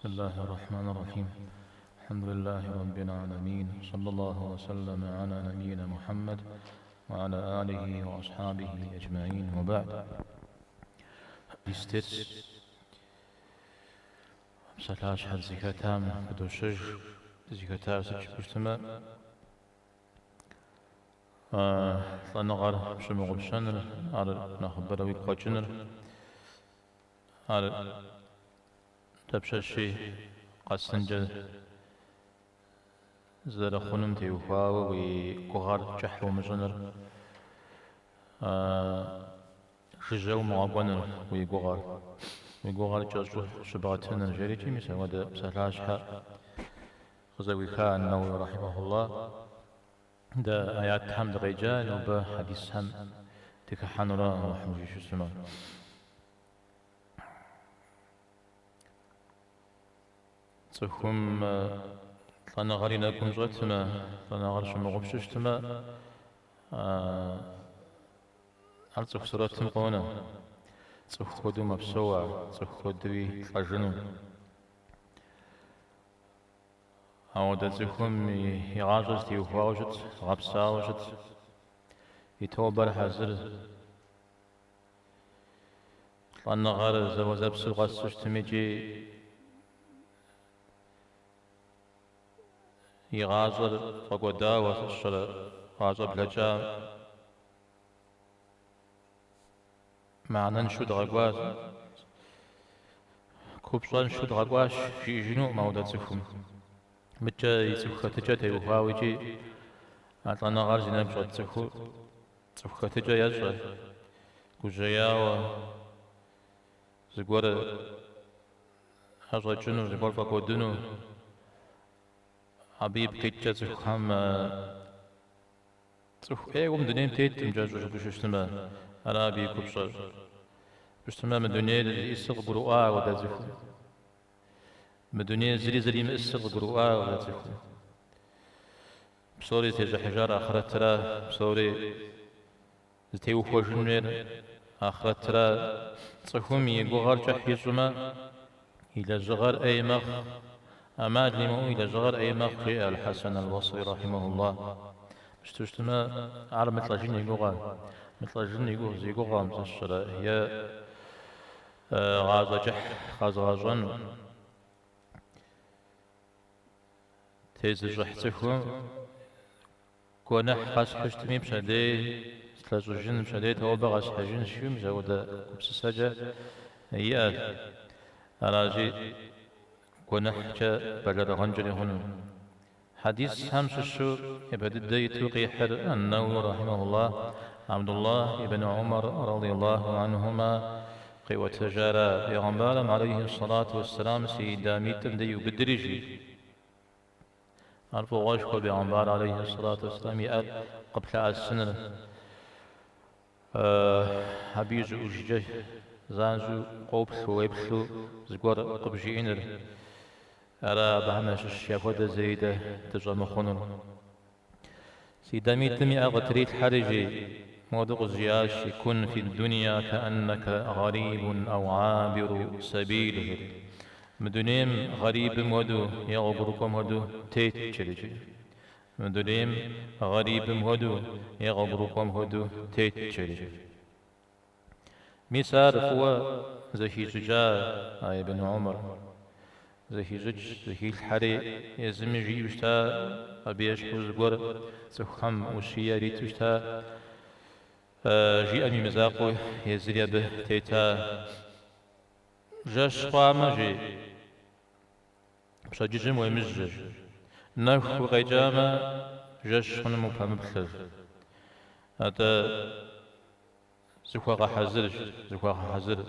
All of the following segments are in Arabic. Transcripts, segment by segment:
بسم الله الرحمن الرحيم. الحمد لله رب العالمين، صلى الله وسلم على نبينا محمد وعلى آله وأصحابه أجمعين، وبعد. Steeds مسلاش حد زكاتام بدوشج زكاتار سجبشتما لنغار شموغ بشنر على نخبروي قوشنر على تبششي قسنجة زر خنم تيوفاو وقغار جحو مجنر شجاو مغابونر ويقغار جزو شبغتنا جريجي مثل ودا مسلاش حا غزوي خان النووي رحمه الله دا آيات حمد رجال وبا حديث هم تكحن راه وحمجي شو اسمه تخم طلنا غارينا كم زوتما طلنا غارش مغبششتما هل تخسرتم قونا تخدو مبسوع تخدوي تجنو أو دا تخم يغاجز تيوفاوجت غبساوجت يتوبر حزر طلنا غار زوزبسو غسشتميجي يغازر فقودا وصشر غازر بلجا معنى شد غقواز كوبشان شد غقواش في جنو مودتكم متى يتخطجا تيوهاوجي أطلنا غار جناب شد تخطجا يجري كوجياوا زقور هجر جنو زقور فقودنو حبيب كيتشا تخم تخ ايوم دنيم تيت مجاجو بشتما عربي كبشر بشتما من دنيا يستغبروا ودا زخو من دنيا زري ما يستغبروا ودا زخو بصوري تيجا حجار آخرت ترى بصوري تيو خوشنين آخرت ترى تخم يقوغر جحيزما إلى زغر أي مخ أما لمو إلى جغر أي مخي الحسن البصري رحمه الله اشتما على مثل جن يقول مثل جن يقول زي قغام تشرى هي غازة جح غازن تيز جحتكم كونح خاص حشتمي بشدي ثلاث جن بشدي توبة غاس حجن شو مزودة كبس سجى هي راجي ونحكى بلد غنجل هنا حديث همس الشو يبدأ توقي حر النووي رحمه الله عبد الله بن عمر رضي الله عنهما قي وتجارى بيغمبار عليه الصلاة والسلام سيدا ميتم ديو بدرجي عرفوا غاشكو بيغمبار عليه الصلاة والسلام يأل قبل السنة حبيج وجيجي زانزو قوبث ويبثو زقور قبجينر أرى بهمش الشيخ زيدة تجمع مخونر سيدامي تمي أغتريت حرجي موضوع الزياش يكون في الدنيا كأنك غريب أو عابر سبيل مدنيم غريب مودو يغبركم هدو تيت شرجي مدنيم غريب مودو يغبركم هدو تيت شرجي مثال هو زكي زجاج ابن عمر زكي الحري يزمي جيوشتا أبيش وزقور سخم وشيا ريتوشتا جي أمي مزاقو يزريا به تيتا جاش قامة جي بشاججم ويمزج نخو غيجاما جاش خنمو فمبخل هذا زخوا حزر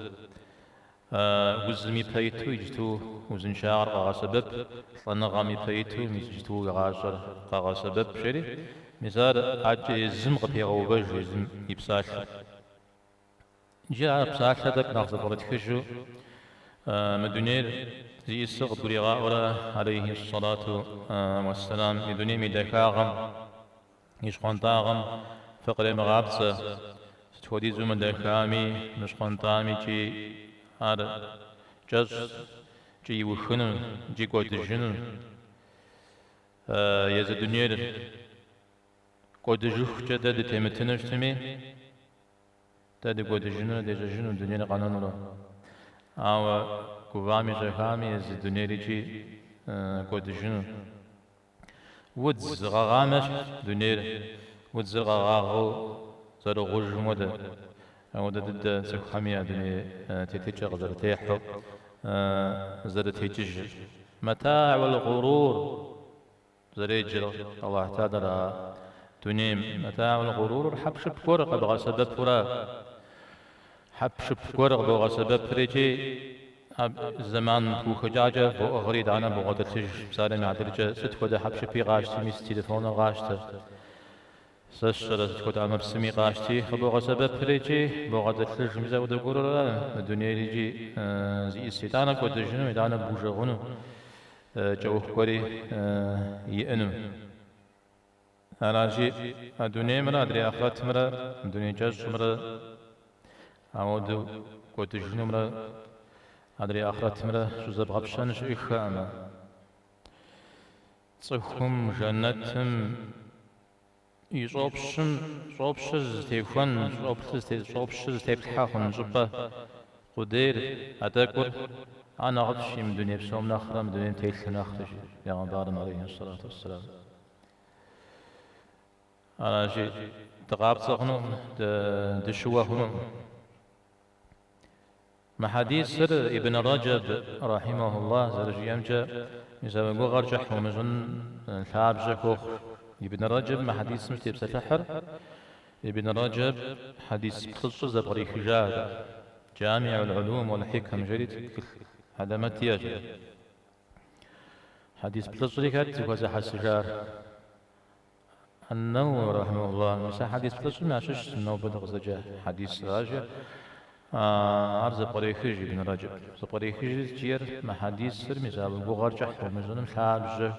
وزمي بيتو يجتو وزن شاعر قاغا سبب لأن غامي بيتو يجتو غاشر قاغا سبب شري مثال عاد يزم غبي غوباج يزم يبساش جاء بساش هذاك ناخذ برد كشو مدنير زي السغ بريغا ولا عليه الصلاة والسلام مدنير مدكاغم يشقون طاغم فقر مغابسة تودي زمن دكامي مش قنطامي كي هذا جز جي وخنون جي قود الجنون يز الدنيا قود جوخ جدا تيمتنش تمي تادي قود الجنون دي جنون الدنيا قانون رو أو قوامي جهامي يز الدنيا جي قود الجنون ودز غامش دنيا ودز غاغو زر غوج مودا ودا ضد سخامي دنيا تيتيجا غزر تيحو زر تيتيج متاع والغرور زريجر الله تعالى تنيم متاع الغرور حبش بكورق بغا سبب فرا حبش بكورق بغا سبب فريجي زمان كو خجاجة بو أغريد أنا بو غدتش بسالة معدلجة ست ودا حبش بي غاشتي ميس تليفون غاشته سشرة ست ودا مرسمي غاشتي بو سبب فريجي بو غدتش ميزا ودا قرر الدنيا يجي زي السيطانة كودا جنو يدانا بوجغنو جوه كوري يأنو أنا جي الدنيا مرا أدري آخرت مرا الدنيا جاج مرا أود قوت جنو مرا أدري آخرت مرا شو زب غبشانش إخاما صفهم جنتهم يصوبشز تيفون صوبشز تيبتحاخن جبا قدير أتاكل أنا غبشي من دنيا بسوم ناخرة من دنيا تيلث ناخرة يا غنبارم عليه الصلاة والسلام أنا جي تقابط صغنو دشوا هنو ما حديث سر ابن رجب رحمه الله زرجي أمجا يسوي غرجح ومجن ثاب جكوخ ابن رجب ما حديث مستيب ستحر ابن رجب حديث خصوص زبغري خجار جامع العلوم والحكم جريد هذا ما تياج حديث بتصريكات وزح السجار النووي رحمه الله مسا حديث بتصريك ما شش النووي بدغ زجاه حديث راجع عرض بريخيج ابن رجب بريخيج تير ما حديث سر مثال بغرجح ومزنم ثابج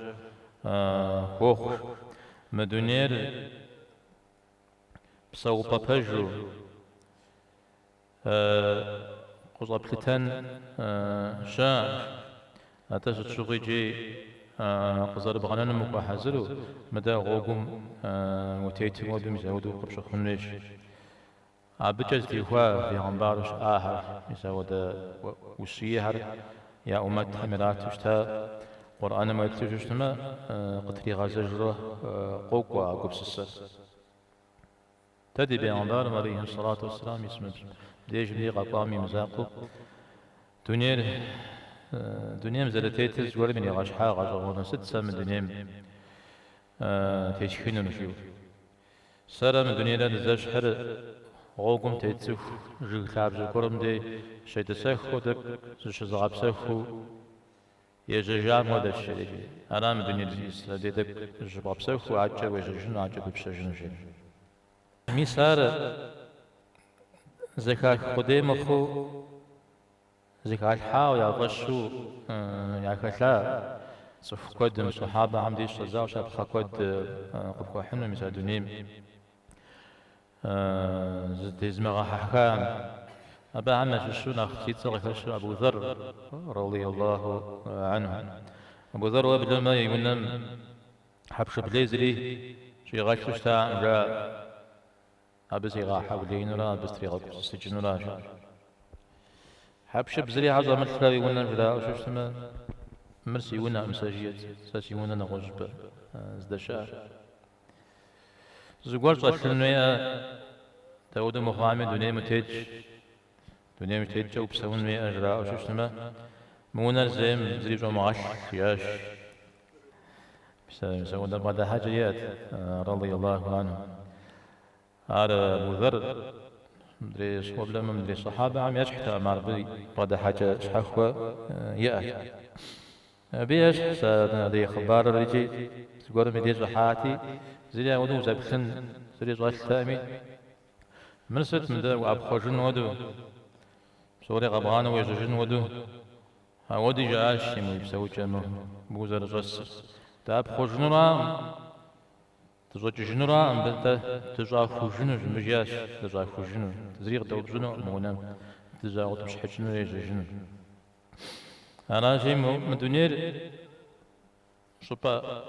خوخ مدونير بصو بابجو قصبتن شاء أتجد شغيجي قصر بغنان مقاحزلو مدى غوغم وتيتم ودم يزودو قبش خنش عبجز في هوا في غنبارش آهر يزود وشيهر يا أمت حملات وشتا قرآن ما يكتشتما قتري غازجره قوقوا قبس السر تدي بيغنبار عليه الصلاة والسلام اسمه ديج بلي قطامي مزاقو دنيا مزلتيتز ور من يغشحا غشغونا ست سام دنيا تيشخينو نشيو سارة من دنيا لا نزاش حر غوكم تيتسوف جيغ ثاب جيكورم دي شيت سخو دك شزغاب سخو يججام ودا الشريك أنا من دنيا دي دك جباب سخو عجب ويججن عجب بشجن جن ميسار زكاة خدي مخو زكاة حاو يا غشو يا كتلا صف قدم صحابة عمدي شزاو شاب خاكود قبقوا حنو مثال دونيم زدي زمغا حكام أبا عمش شو ناختي تصرف شو أبو ذر رضي الله عنه أبو ذر وابن ما يقولن حبش بليزري شي غشو شتا جاء أبزي غا حولين ولا أبستري غا سجن ولا شيء حبش بزري عظم الثلاوي ونا جلا وشو اسمه مرسي ونا مساجيت ساسي ونا نغجب زدشار زوجار صلنا تود مخامد دنيا متج جو بسون مي أجرا وشو اسمه مونا زم زري جو معاش ياش بسون ده بعد حاجيات رضي الله عنه هذا أبو ذر مدري صوب لما مدري صحابة عم يشحت أمر بي بعد حاجة شحخوة يأ بيش سنادي خبار رجي تقول مدي زحاتي زري ودو زبخن زري زوال ثامي مرست من ده وأبخوجن ودو سوري غبغان ويجوجن ودو ودي جاش يمي بسوي جمه بوزر جس تاب خوجنورا تزوج جنورا أم بنت تجا خوجنو مجاش تجا خوجنو تزريق دوب جنو مونام تجا غطش حجنو يجا جنو أنا شيء مدنير شوبا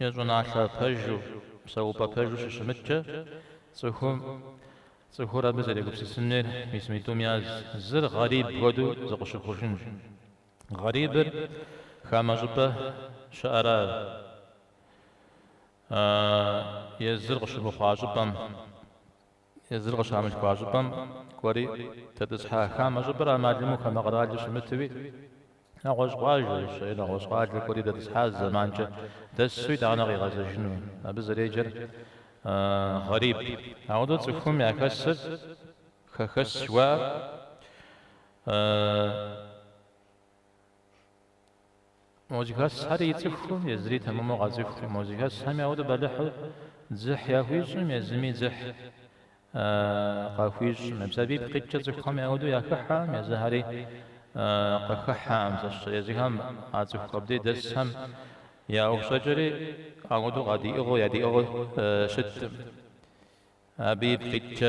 يجون على بيجو سووا بيجو شمتة سخورة بزري قبس السنير يسميتهم يا زر غريب بدو زقش خوشن غريب خام جبه شعرا يزر قش بخاجبم يزر قش عامش خاجبم كوري تدسها خام جبر معلمو خام غراج شمتوي نغوش غاج الشيء نغوش غاج كوري تدسها زمان جا دسوي دانا غي غاز جنو بزري جر غريب عودة تكون يكسر خخس و موزيكا ساري تكون يزري تمام غازف موزيكا سامي عودة بلح زح يهويش يزمي زح قافيش مبسبي بقيتش تكون عودة يكحا يزهري قكحا مزش يزهم عازف قبدي دسهم يا أو شجري أعود غادي أغو يدي أغو شد أبي بقيتش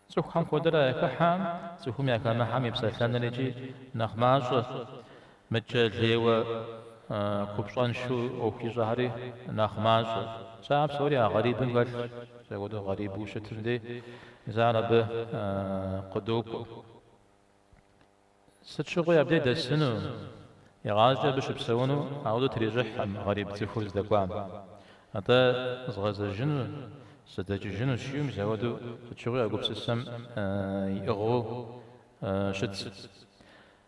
سوخم قدرة كحام سوخم يا كما حامي بسلطان لجي نخماش متجل ليوا كوبشان شو أو في ظهري نخماش شعب سوريا غريب قال سيقولوا غريب وشتر دي زعرب قدوب ستشغل يبدأ دسنو يغازج باش بسونو عاودو تريجح غريب تفوز دقوام هذا زغاز الجن ستاج الجن شيوم زودو تشغل يقوب سسم يغو شت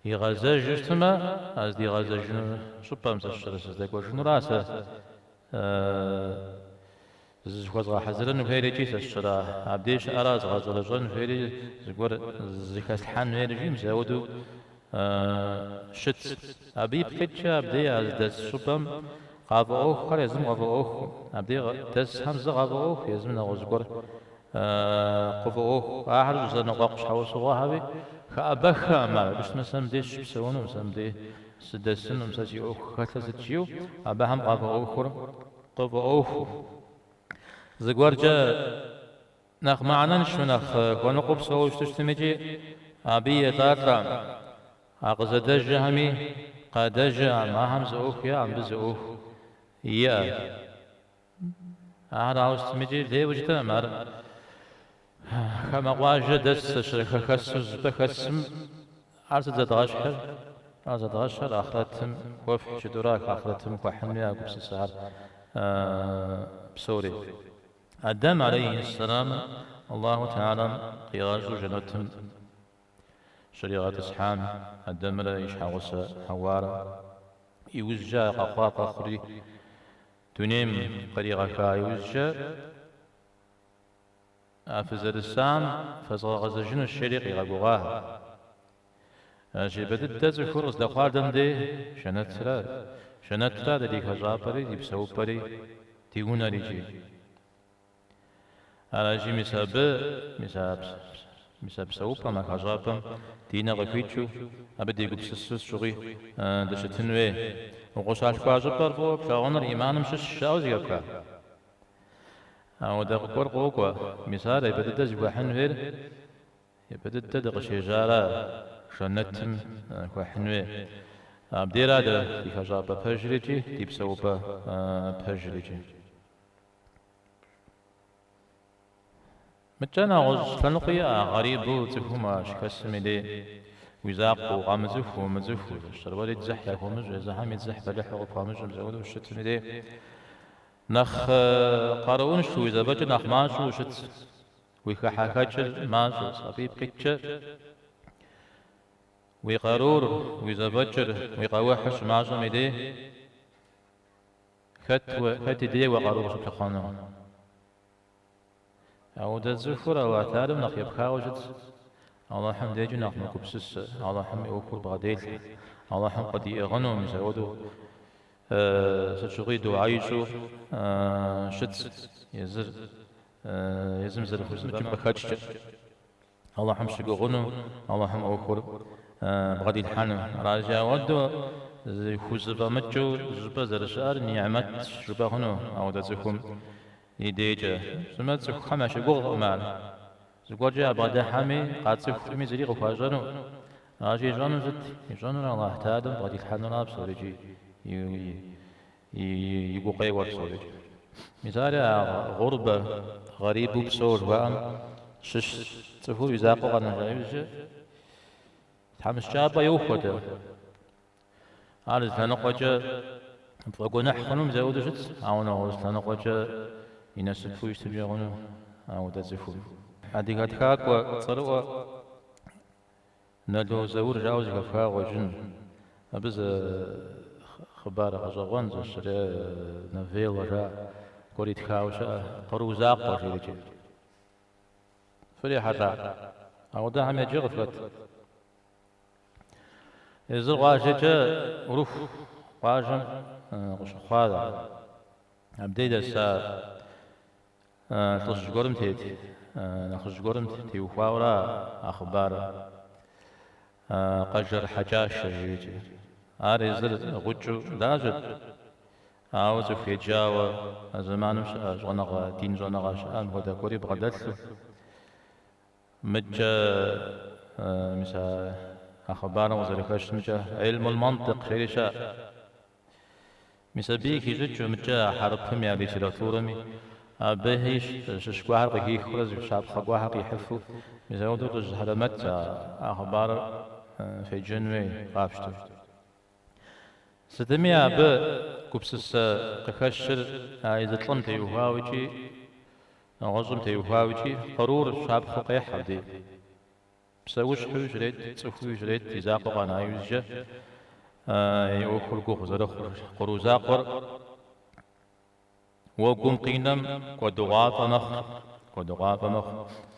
يغازج جتما از دي غازج جن شبا مسشر دقوا جن راسه زغاز حزرن وهيري سشرا عبديش اراز غازل جن هيري زغور زكاس حن هيري مزودو شت أبي بقيتش أبدي از دست شبم قافوخ خر يزم قافوخ أبدي دست همزة قافوخ يزم نغزقر قافوخ آخر جزء نقاقش حوس غاهبي خأبخ ما بس مثلا ديش بسونه مثلا دي سدسن مثلا أوخ خاتلت جيو أبهم قافوخ قافوخ زقور جا نخ معنا نشو نخ ونقب سووش تشتمجي أبي يطارم أقصد همي قد ما هم زوخ يا عم بزوخ يا أنا عاوز تمجي ليه وجدت مر خم واجد دس شرخ خسز بخسم عرض دغشر عرض دغشر آخرتهم وفح شدوراك آخرتهم وحمي أقبس السهر بسوري آدم عليه السلام الله تعالى قياج جنتهم شريعة أصحاب الدمر يشحوس حوارا يوزجا قاقا خري تنيم قريغا كا يوزجا أفزر السام فزغز جن الشريق يغاقوغاها جيبت التذكر أصدقار دم دي شنترا دي خجابري دي بسوبري تيغونا ريجي على جي مساب سوبا ما خجابم دينا غفيتشو أبدي قبسسس شغي دشتنوي وقشاش كواجبر فو بشاغنر إيمانم شش شاوزي يبكا أو دقور قوقوا مثال يبدد زباحن فير يبدد دقشي جارا شنتم كوحنوي أبدي رادا دي خجابة بجريجي دي بسوبا بجريجي متجنا غز تنقيا غريب تفهما شكسم لي وزاق وغامزف ومزف الشروالي تزح يا فمج زحام يتزح بلح وفامج مزود وشتم لي نخ قارون شو إذا بجي نخ ماشو وشت ويخحاكاتشل ماشو صبيب كتشر ويقارور وإذا بجر ويقاوحش ماشو ميدي خت دي وقارور شبخانه أو دزفر أو أثارم نقيب خاوجت الله حمد يجي نقم كبسس الله حمد أوكل بغديل الله حمد قد يغنو مزودو ستشغي دعايشو شت يزر يزمزر خزم جنب خاتش الله حمد شقو غنو الله حمد أوكل بغديل حانو راجع ودو خوزبا مجو زبا زرشار نعمت زبا غنو أو دزفهم يديجا سمعت خمسة قوة مال زوجة بعد حامي قاد سفر مزري غفاجنو أجي جانو زت جانو الله تادم بغادي الحنو ناب سوريجي يقوقي ور سوريجي مثال غربة غريب بصور وام شش تفو يزاقو غنا جايز تحمس شابة يوخوته عارض لنقوجة فقو نحخنو مزاودو جت عاونا غرس لنقوجة ينسفو يشتبجغنو عاودا زفو هادي هاتكاك وصروا نالو زور جاوز كفا وجن أبز خبار غزغون زشري نفيل وجا قريت خاوشا قروزاق وجيرجي فريحة عاودا هم يجي غفلت إذا غاجة روف غاجم غشخاذا أبديد السا تلش قرم تيت نخش قرم تي وفاورا أخبار قجر حجاش يجي أريزر غجو داجت عاوز في جاوا زمان مش زونغ دين زونغ شان هذا كوري بغدادلو مجا مسا أخبار وزركاش مجا علم المنطق شيرشا مسا بيك يجتشو مجا حربهم يا ليتراتورمي بهيش ششكوا حقي يخرج شاب خقوا حقي يحفو مسا ودوق هرمت أخبار في جنوي قابشتو ستمية ب كبسس قفشر إذا طلم تيوهاوجي غزم تيوهاوجي قرور شاب خقي حدي بسوش حوش ريد تصفوش ريد تزاقو قانا يوزجا يوخل قوخ زرخ قروزاقر وقوم قينم ودغاط نخ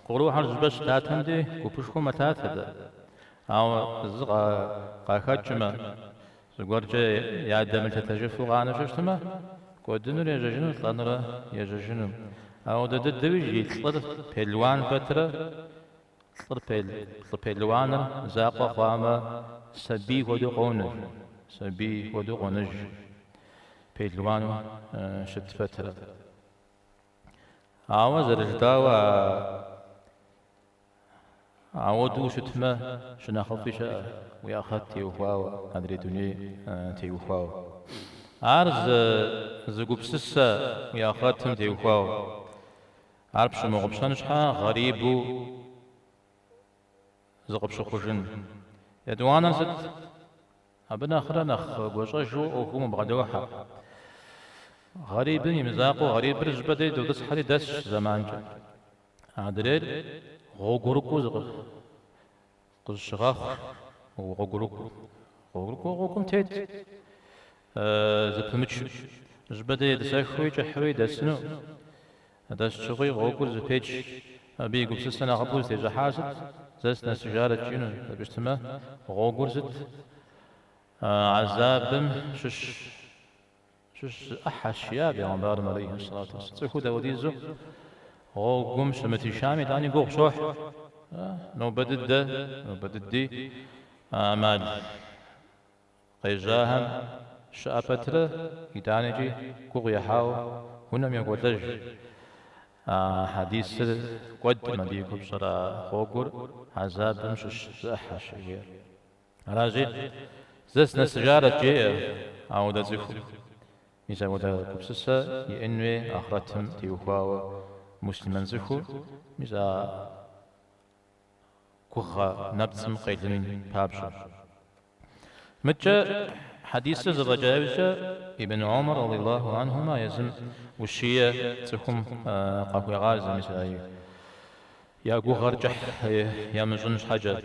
قروح الزبش تاتهم دي كوبشكو متات هذا أو زغا قاكاتشما زغورجا يادم تتجفو غانا ششتما كودنو يجاجنو طلانرا يجاجنو أو ددويجي تطر بيلوان فترة تطر بيلوان زاقا قاما سبي ودو قونج بيلوان شت فترة أو زرجداوا عودو شتما شنا خفيشا وياخذ تيوخواو هادري دوني تيوخواو عرض زقوبسسا وياخذ تم تيوخواو عرب شمو غبشان شحا غريبو زقبشو خجن يدوانا زد أبنا خرا نخ قوشا جو أوكو مبغدوحا غريب يمزاقو غريب رجبدي دودس حالي دس زمان جا عدريد غوغوركو قشغاخ غوغوركو تيت زبمتش جبدي دساخوي جحوي دسنو داس شغي غوغور زبيج أبي قبسسنا غبوز تيجا حاسد زسنا سجارة جنو بيشتما غوغور زد عذابم شش أحشيا بيغمبار عليه الصلاة والسلام تسخو داوديزو غوغم شمتي شامي داني غوغ شوح نو بدد آمال قيجاهم شابتر يدانجي غوغ يحاو هنم يقودج حديث قد مبيكو بصرا غوغر عذابم شش أحشيا راجي زسنا سجارة جيه أو دزيكو إذا ودا كبسسا ينوي آخرتهم تيوخواو مسلمان زخو إذا كوخا نبتسم قيدن بابشا متى حديث زرجاوزة ابن عمر رضي الله عنهما يزم وشية تخم قهوة غازة مثلا يا قوغر جح يا مزنش حاجة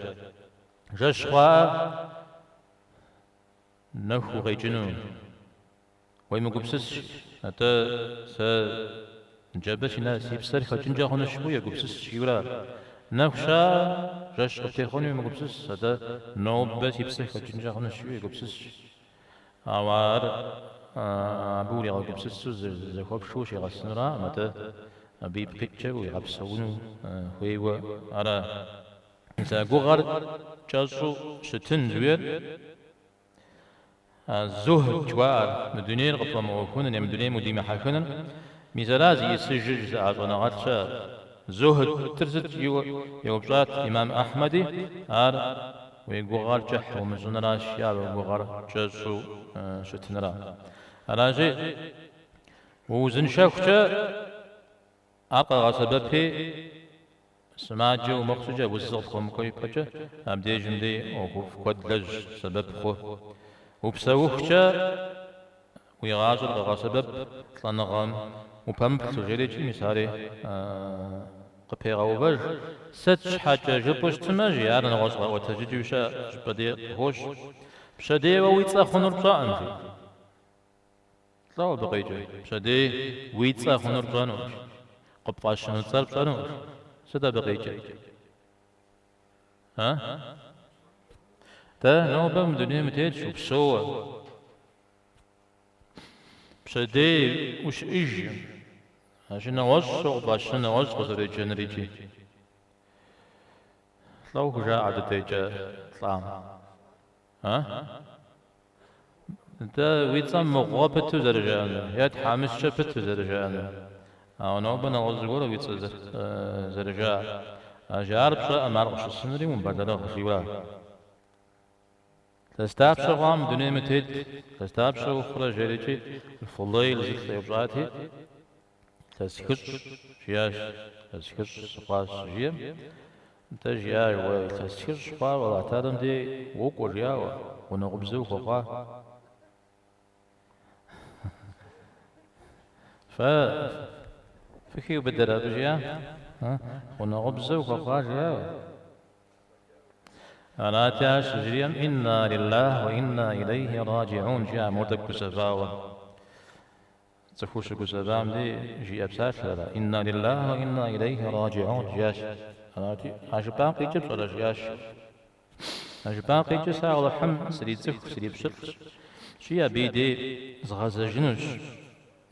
جشخوا نخو غيجنون ويمقبسس أتا جابش ناس يبصر خجنجا هنا شوية قبسس شيورا نخشى جاش قتيخوني مقبسس هذا نوب بس يبصر خجنجا هنا شوية قبسس أوار أبوري على قبسس زخوب شوش يغسنرا متى أبي بكتشة ويغبسونو هو أرا إذا قغر جاسو شتن زوير الزهد جوار مدنير قبل ما وكونن مدنير مديم حكونن ميزرازي يسجج أعطنا غتشا زهد ترزت يوبجات إمام أحمدي أر ويقوغر جح ومزنرا شياب ويقوغر جزو شتنرا أراجي وزن شاكوشا أقا سببي سماجي ومقصوجة وزغط خمكوي بجا أبدي جمدي وقف قد لج سبب خو وبسوخشا ويغازل غا سبب طلنغام وبامب سجريجي مثالي قبيغا وبج ستش حاجة جبوش تماجي عارن غزغا وتجديوشا جبدي هوش بشدي وويتسا خنور بشاءن في طلعوا بقيجي بشدي ويتسا خنور بشانوش قبطاشن وتصال بشانوش سدا بقيجي ها؟ تا نوبة من دنيا متيج وبسوة بشدي وش إيجي عشان نوصل وبعشان نوصل قصدي جنريجي لو جاء عدد تيجا طعم ها؟ انت ويتصم مغوبة تزرجان يا تحامس شبت تزرجان أو نوبة نوصل ولا ويتصل زرجان جارب شاء مارغش السنري ومبادرة خشيولا تستابش غام دنيا متيج تستابش أخرى جريجي الفضيل زيت يبجاتي تسكت جياش تسكت سقاس جيم انت جياش وتسكت سقاس ولا تعلم دي وقو جيا ونغبزو خقا فكيو بدرا بجيا ونغبزو خقا جيا ألا تعش جريم إنا لله وإنا إليه راجعون جاء مردك بسفاوة تخوش بسفام دي جي أبساش لا إنا لله وإنا إليه راجعون جاش عجبان قيجب صلاة جاش عجبان قيجب ساعة الحم سريد زخ سريد بشر شيا بيدي زغاز جنوش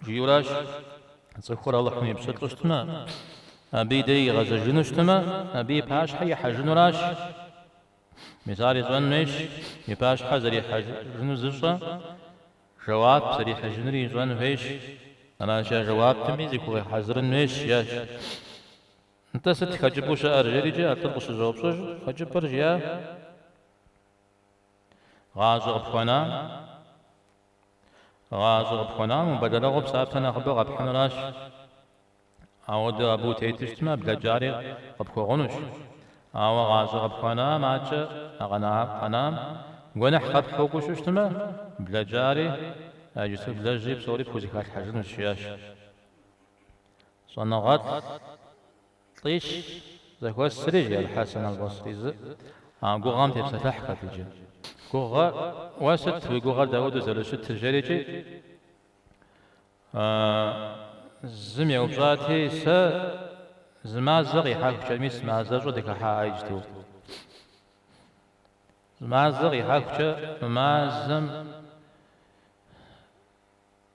جيولاش تخور الله حمي بشر اشتما بيدي غاز جنوش تما بي باش حي حجنولاش مثالي زوان ميش يباش حزري حجنو زرشا جواب سري حجنري زوان فيش أنا شا جواب تميزي كوي حزرن ميش ياش انت ست خجبوش أرجري جا أترقش جواب سوش خجبر جيا غازو غبخوانا غازو غبخوانا مبادلة غب سابتنا غبا غبحنراش عود أبو تيتشتما بلا جاري غبخوغنوش أو غازو غبخوانا ماتشا أغنى قنام ونح غبخوغو شوشتما بلا جاري أجسد بلا جيب سوري بوزيكات حجن الشياش صنغات طيش ذاكوا السريجي الحسن البصري قوغام تبسطح كاتيجي قوغا واسد وقوغا داود زلشت الجريجي زمي وبزاتي سا زمازغ يحاك شميس مازغ ودك حاجتو زمازغ يحاك مازم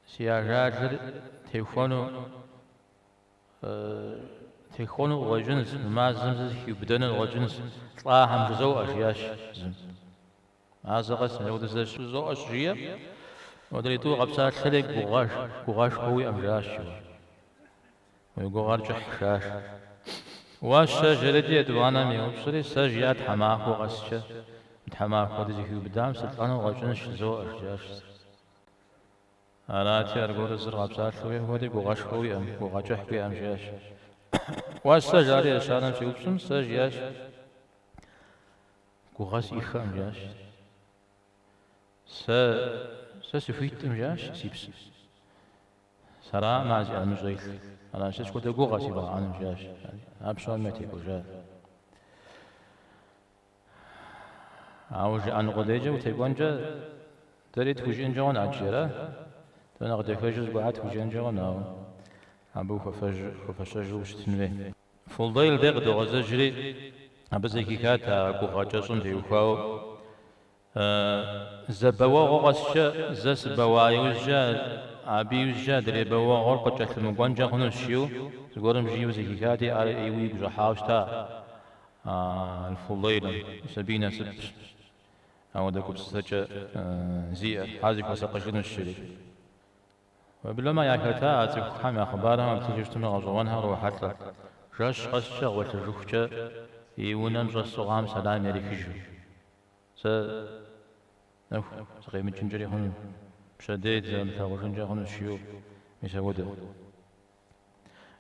سياجات تليفونو تليفونو وجنس مازم يبدن وجنس طاهم جزو أشياش زم مازغ اسمه ودزش جزو أشياء ودريتو غبسات خلق بغاش قوي أمجاش ويقوغر جحشاش واشا جلدي ادوانا ميوبصري ساجيات حماكو غسشا حماكو دزيكو بدام سلطانو غجنش زو أشجاش ألاتي أرقود الزرغب ساتلوي ودي قوغاش قوي أم قوغاجح بي أمجاش واشا جاري أشارم شيوبصم ساجياش قوغاس إيخا أمجاش سيفيت أمجاش سيبس سرا مازي المجيل أنا شش كنت أقول سيبا عن مجاش أبشر متي بوجا عاوج عن غديجة وتيبونجا تريد وجين جون عجيرة تنا غدي فجز بعد وجين جون أو أبو ففجر وشتنوي فضيل دق دو غزجري أبزكي كاتا قوغاجا صندي وخاو زبوا غوغسشا زس بوا يوجا أبي يوجا دري بوا غرقة جت المقنجة خنوشيو تقولم جيو زكي كاتي على أيوي بجا حاوشتا الفضيل سبينا سب أو دكو بسجا زيئة حازك وسقشن الشريك وبلما ياكتا أتك حامي أخبارها بتجيشتم غزوانها روحات لك جاش قشا وتجوخشا يونان جاسو غام سلام يريكيجو سقيم الجنجري هون شديد مثلا جنجري هون الشيوخ يسوده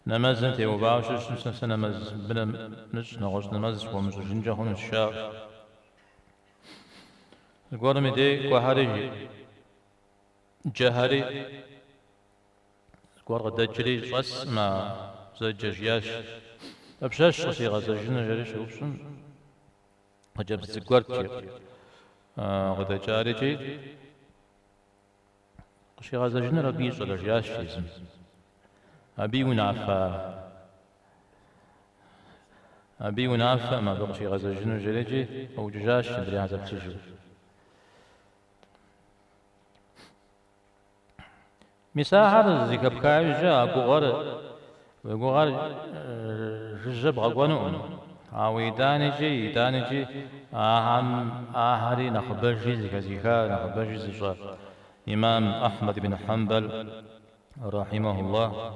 نماز انت وباوش سنة نماز بنا نج نغوش نماز ومش جنجري هون الشاف القرم دي كوهاري جهاري القرم دجري صص ما زجاجياش أبشاش صيغة زجنا جريش وبشن أجاب الزقارتي غدا جارجي شي غازا جنا ربي صدر جاش اسم أبي ونعفى ما بقى شي غازا جنا جريجي أو جاش ندري هذا بتجو مساحة زي كبكاي جا بغار جب غوانو أوي دانجي آهري نخبرجي زكا نخبرجي زجا إمام أحمد بن حنبل رحمه الله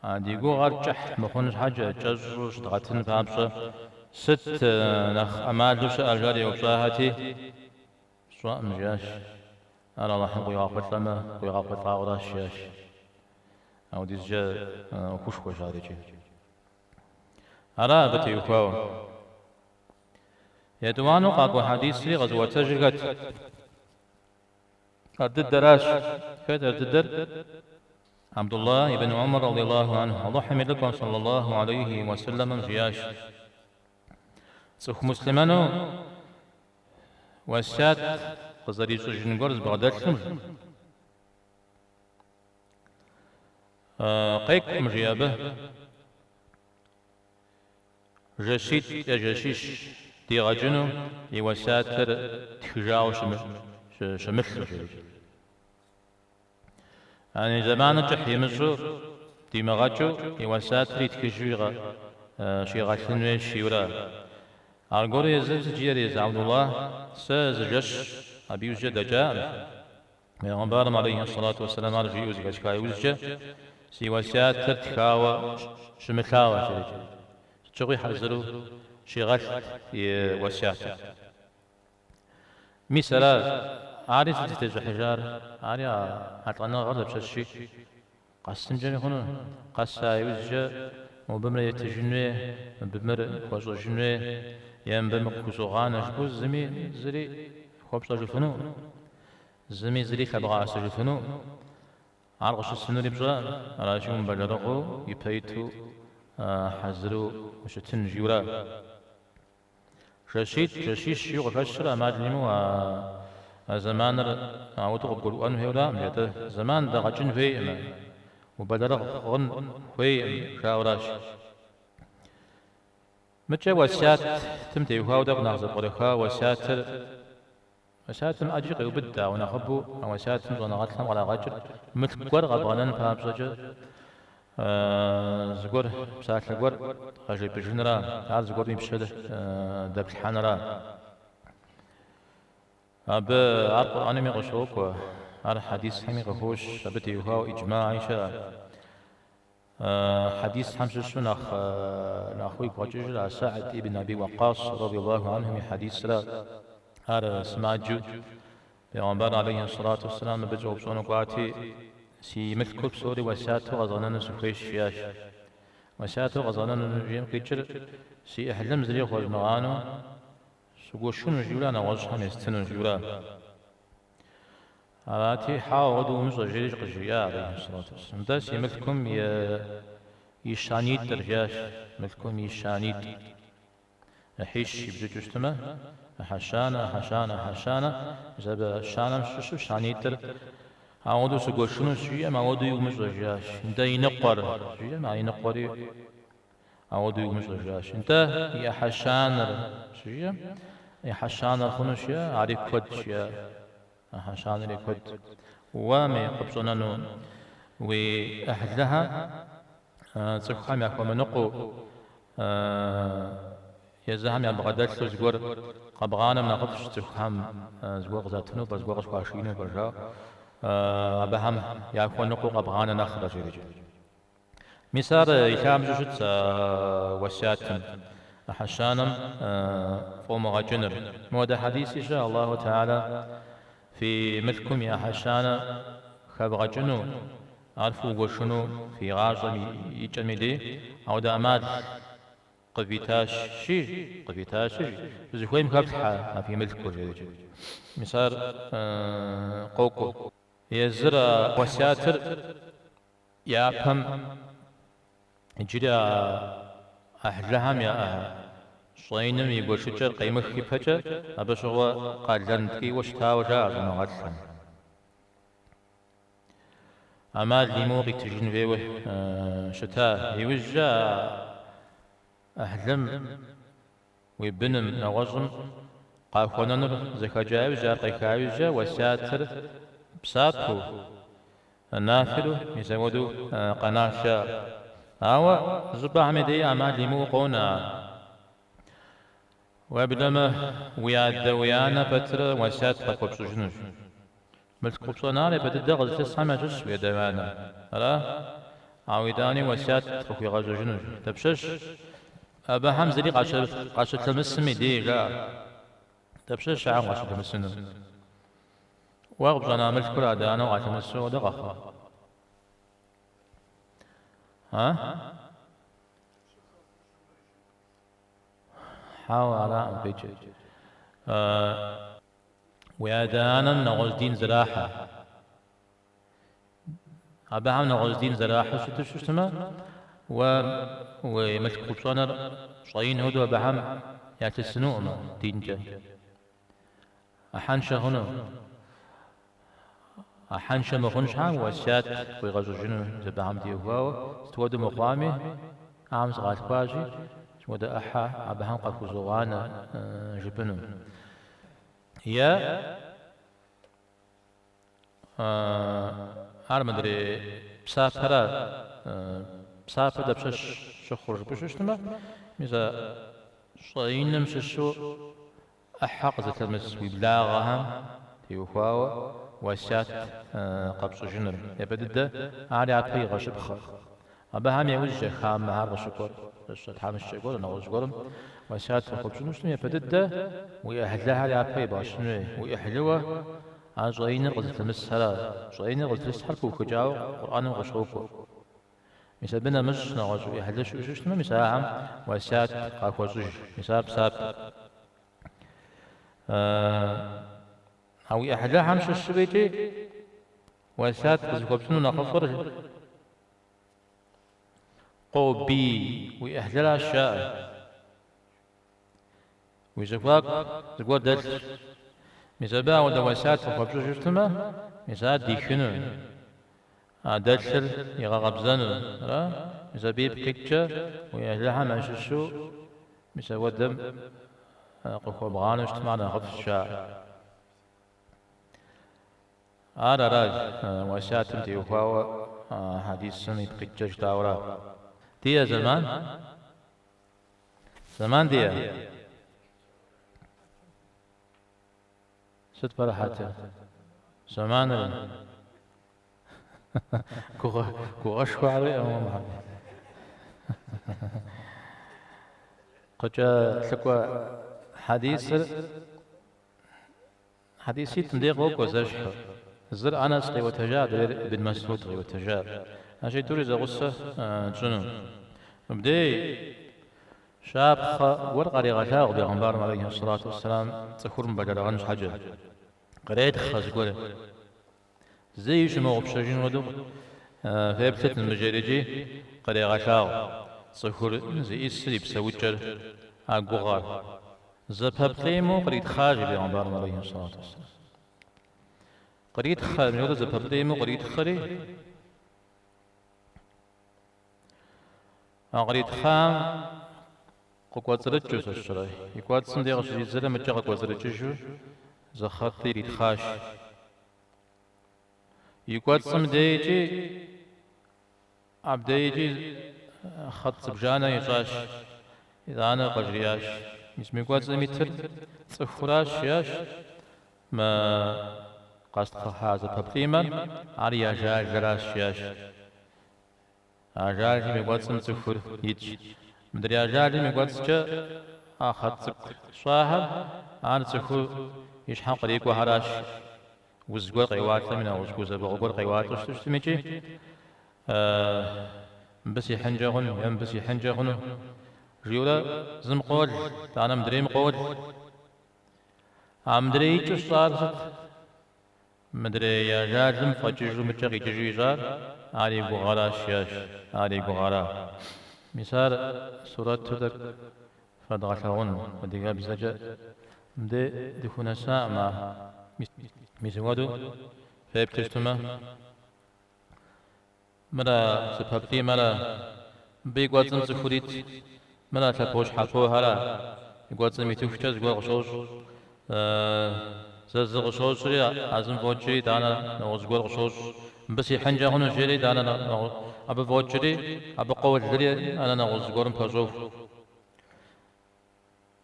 ديقو غرجح مخونش حاجة جزوش دغتن فابشة ست نخ أمالوش أجاري وبشاهتي سواء مجاش أنا الله حقو يغافت لما ويغافت عوراش ياش أو ديز جا كوش هاريجي أرى بتي يكواو يدوانو قاقو حديثي غزوة تجرقت أردد دراش كيف أردد عبد الله بن عمر رضي الله عنه الله حمدكم صلى الله عليه وسلم جياش سخ مسلمانو وسات قزري سجن قرز بغداد سمر قيك مجيابه جشيت يا جشيش دي غجنو يوساتر تخجاو شمثل يعني زمان جح يمسو دي مغاجو يوساتر يتخجوغا شي غاشن شيورا الغوري يزز جيريز عبد الله ساز جش أبي وجه دجال پیغمبر عليه الصلاة والسلام على جيوز كشكاي وجه سي وساتر تخاوى شمثاوى شغي حزرو شي غش وسات مثلا عارف تتج حجار عاري أتقنا غرب ششي قسم جني هنا قسا يوجه وبمر يتجنوه بمر خوش جنوه يم بمر كوسوغان جبوز زمي زري خوب صجفنو زمي زري خبغا صجفنو عرقش السنوري بجا راشون بلرقو يبيتو حزرو وشتن جيورا ششيش شيوغ فشرا ماجلمو زمان عودو قبقلو أنو هيولا مجد زمان دا غجن في وبلرق غن في شاوراش متى وسات تمتي وهاو دا بنغزب قرخا وساتم أجيق وبدا ونخبو وساتم ونغتلم على غجر مثل قرغ بغنان فابسجر زغور بساعة الغور خجل بجنرا عاد زغور يمشي دبل حنرا أب القرآن ميغشوك على حديث حمي غفوش بتي وهاو إجماع عيشة حديث حمش السنخ نأخوي بوجه سعد بن أبي وقاص رضي الله عنه من حديث لا هذا سماجو بيغمبر عليه الصلاة والسلام بجوب سونو قاتي سي مثل بسوري وساتو غزانان سفريش شياش وساتو غزانان جيم كيتشر سي احلم زري خوش نغانو سقو شنو جولا نوجها مستنو جولا علاتي حاودو مش جريج قجيا عليه الصلاة والسلام دا سي مثلكم يشانيت درجاش مثلكم يشانيت حيش يبدو جشتمه حشانة جاب شانم شو شانيتر عودو سقوشنو شيء ما عودو يومش رجاش انت ينقر شيء ما ينقري عودو يومش رجاش انت يا حشانر شيء يا حشانر خنو شيء عارف كود شيء حشانر كود وما يقبصوننو وأهلها تسخام يكون منقو يزهم يا بغداد زغور قبغانا من قفش تخام زغور ذاتنو بزغور شواشينو برجا أبهم يكون نقو قبغانا نخرج رجع مسار يكام جوجت وساتم حشانم فوم غجنر مود حديث إن شاء الله تعالى في مثلكم يا حشانا خبغ جنو عرفوا وشنو في غاجم يجمدي أو دامات قفيتاش شي زخوي مكبتها في ملكو مسار قوقو يزرع وساتر يا كم جرى أهلهم يا صينم يقول شجر قيمة كيفجة أبشوا قال لنتكي وشتا وجاء نغتلم أما اللي موقي تجن فيه شتا يوجا أهلم ويبنم نغزم قاخونا نر زكا جاوجا قيكاوجا وساتر بساكو النافل يزودو قناشا أو زبا عمدي أما اللي موقونا وابلما وياد ويانا بتر وسات قبل سجنوش ملك ناري بددغل تسعة جس ويدوانا ألا عاوداني وسات تخوي غزوجنوش تبشش أبا حمزة لي قاشت تمسمي دي لا تبشش عام قاشت تمسنو وأغبزنا ملك كل أدانا وقاشت تمسو دغخا ها حاول على بيجي ويادانا نغزدين زراحة أباهم نغزدين زراحة شو اسمه وملك قبصانر صاين هدو أباهم يعتسنو ما دينجا أحانشا هنا أحانشا مخنشا وسيات ويغزو جنو زباهم ديوهاو ستودو مقامي عام صغات باجي ودا أحا أباهم قفو زغانا جبنو يا أرمدري بسافرة بسافرة بشش شخرج بششتما ميزا صينم ششو أحق ذات المس ويبلاغهم تيوفاو وسات قبص جنر يبدد عالي عطي غشبخ أباهم يوجه خام مهار غشكور رشد حامش شكور نغوز قرم وسات قبص نشتم يبدد ويأهلها لعطي باشنوي ويأهلوه عزوين قلت المسحرة زوين قلت المسحر كو كجاو قرآن غشوكو مثل بنا مش نغزو يحلش وشوشتما مثل عام وسات قاكو زوج مثل بساب أو يحلها عمش الشبيتي وسات قزكوبسنو نقفر قوبي ويحلها الشاء ويزكواك زكوا دلت مثلا ودا وسات فقبض جرتما مثلا ديكنو دلشل يغغبزنو را مثلا بيب كيتشا ويهلها ماششو مثلا ودم قفو بغانو اجتماعنا غف الشاع راج وسات تيوفاو حديث سنة كيتشا جتاورا ديا زمان ديا ست فرحات زمان كوغشوا علي أمام قد لكوا حديثي تنديق وكوزاش زر أنس قي وتجاد بن مسعود قي وتجاد أشي توريز غصة جنون مبدي شاب ورقري غشاق بيغمبار عليه الصلاة والسلام تخور مبادر غنش حاجة قريت خزقوله زي شمو بشجين ودو فيبتت المجرجي قري غشاق تخور زي إسري بسويتر أقوغار زبابليمو قريت خاجي بيغمبار عليه الصلاة والسلام قريت خاجي من يوضا زبابليمو قريت خري قريت خام قواترجو سشراي يقوات صنديق شي زلمه متجا قواترجو زخطي ريتخاش يقوات صمديجي عبديجي خط بجانا يجاش اذا انا قجرياش اسمي يقوات زميتر صفراش ياش ما قصد خازة بقيمة عريا جاج جراش ياش عجاج يقوات صم صفر يج مدري أجالي ميقوتسجا أخذتك صاحب أنا تخو يشحن قريق وهراش وزقور قيوات من وزقور زبغور قيوات وشتميجي بس يحنجهن يم بس يحنجهن ريولا زم قول تانا مدري مقول مدري يجوش صارت مدري يا جازم فجرو متشقي جري جار علي بغارا شياش علي بغارا مثال سورة تدك فدغشون وديها بزجا مدي دخونا ساعة ما ميسوادو فيبتشتما مرا سببتي مرا بيقواتن سفوريت مرا تلبوش حفو هلا يقواتن ميتوفشاز قوغشوش زز غشوش ري عزم فوتشي دانا نغزقور غشوش بس يحنجا هنا جري دانا أبا فوتشري أبا قوة جري أنا نغزقور مفجوف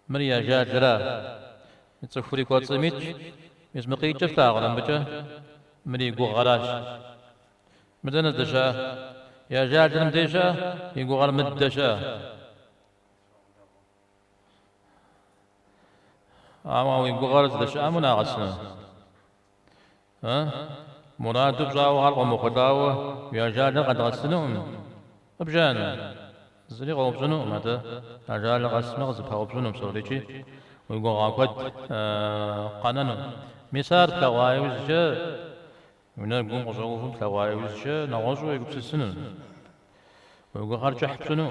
مريا جا جرا يتسفوري قواتن ميت يزمقي جفتا غلم بجا مري قو غراش مدن الدشا يا جاجل مدشا يقول غير مدشا أما يقول غير الدشا أمنا غسنا ها مراد بزاو غرق مخداو يا جاجل قد غسنون بجان زري غوب زنو ماذا جاجل غسنا غزب غوب زنو مسوليجي ويقول غاقد قانون مسار كوايوز جا من يقوم قصوهم تلاوايوش نواجو يقبس السنون ويقول خارج حبسنو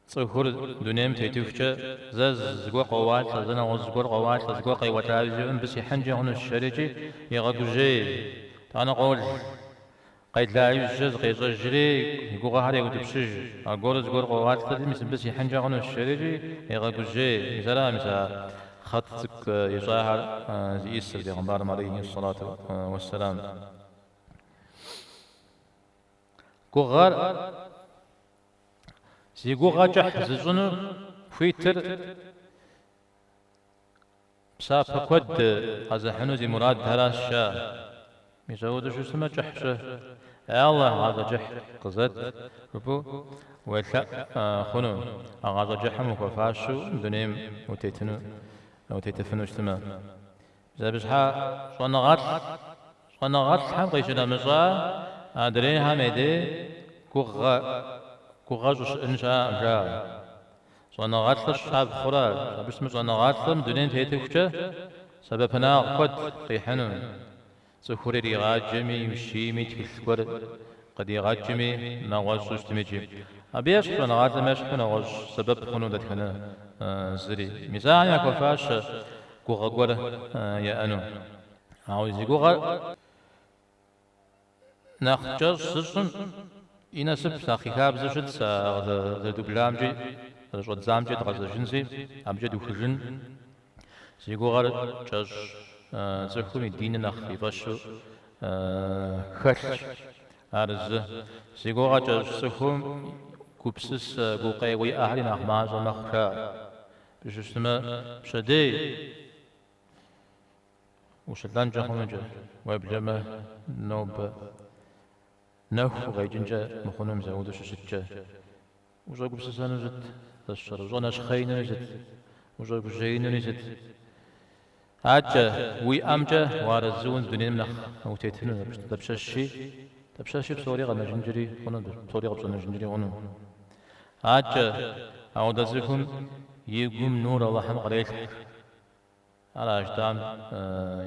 صخور دنيم تيتوفشا زاز زقوا قوات زنا وزقوا قوات زقوا قوات عايزون بس يحنجي هون الشريجي يغاقو جي انا قول قيد لا يوجد قيد جري يقول غهر يقول تبشج اقول زقوا قوات بس يحنجي هون الشريجي يغاقو جي مثلا خطك يظاهر يسر بيغمبار عليه الصلاة والسلام كوغار سيقوغا جح زجنو فيتر بسافة كود هذا حنو زي مراد هراشا ميزود شو اسمه جحشه يا الله هذا جح قزد ربو ويتلا خنو هذا جحم وفاشو دنيم وتيتنو أو تيتفنو اجتماع إذا بشحا صنغات حم قيشنا مزا أدريها ميدي كوغا جوش إنشاء جا صنغات الشعب خورا بسم صنغات مدنين تيتفشا سببنا قد قيحنو سخوري ريغات جمي وشيمي تكسكور قد يغات جمي ما غوش تميجي أبيش صنغات ماشحنا غوش سبب خنو دتكنا زري ميزانيا كوفاش كوغا غور يا انو عاوز يقول نخجر سسن يناسب ساخي كاب زشد سا دوبلامجي رجوت زامجي تغز جنسي امجي دوخجن سيقول جاش زخوني دين نخي باشو خرج عرز سيقول جاش سخون كوبسس قوقي وي اهلي نخماز ونخشا بشتما شدي وشدان جخمجة ويبجمة نوب نخ غيجنجة مخونم زود ششجة وجا قبسسان نجد تشر وجا نشخين نجد وجا قجين نجد عجة وي أمجة وارزون دنيا منخ وتيتنو تبشاشي بسوري غنا جنجري غنا بسوري غبصنا جنجري غنو عجة أو دزكم يقوم نور الله هم قريت على أجدام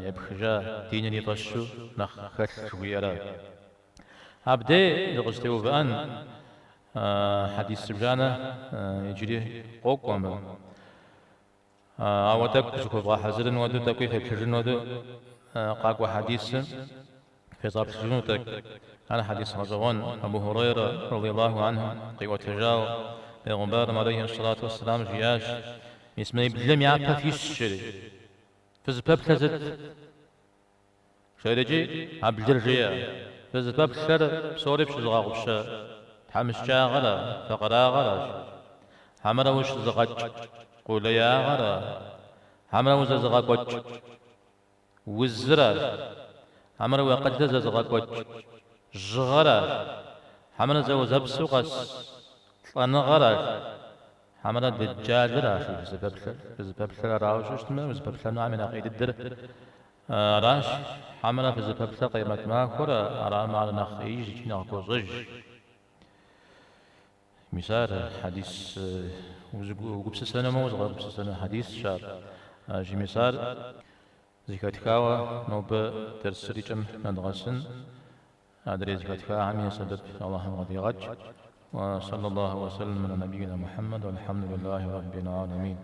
يبخجا دينني بشو نخخت شويرا عبدي لغستيو بأن حديث سبجانا يجري قوقم أو تكسكو بغا حزرن ودو تكوي في بشرن ودو قاقوا حديث في صاب سجنوتك أنا حديث غزوان أبو هريرة رضي الله عنه قيوة تجاو پیغمبر عليه الصلاة والسلام جياش اسمه بلم يعبها في الشري فزباب خزت شرجي عبد الرجيا فزباب خر بصوري بشزغا غبشا حمش جا غلا فقرا غلا حمرا وش زغج قول يا غلا حمرا وش زغج وزرا حمرا وقد زغج جغرا حمرا زو زبسوقس أنا غرق حمل الدجال براش بزبب ثلا راوش اشتمل بزبب ثلا نوع من عقيد الدر راش حمل في زبب ثلا قيمة ما كرة أرام على نخيج نخو زج مثال حديث وقبس سنة موز قبس سنة حديث شار جي مثال زكاتكاوا نوب ترسري جم ندغسن أدري زكاتكا عمي سبب اللهم غدي غج وصلى الله وسلم على نبينا محمد والحمد لله رب العالمين.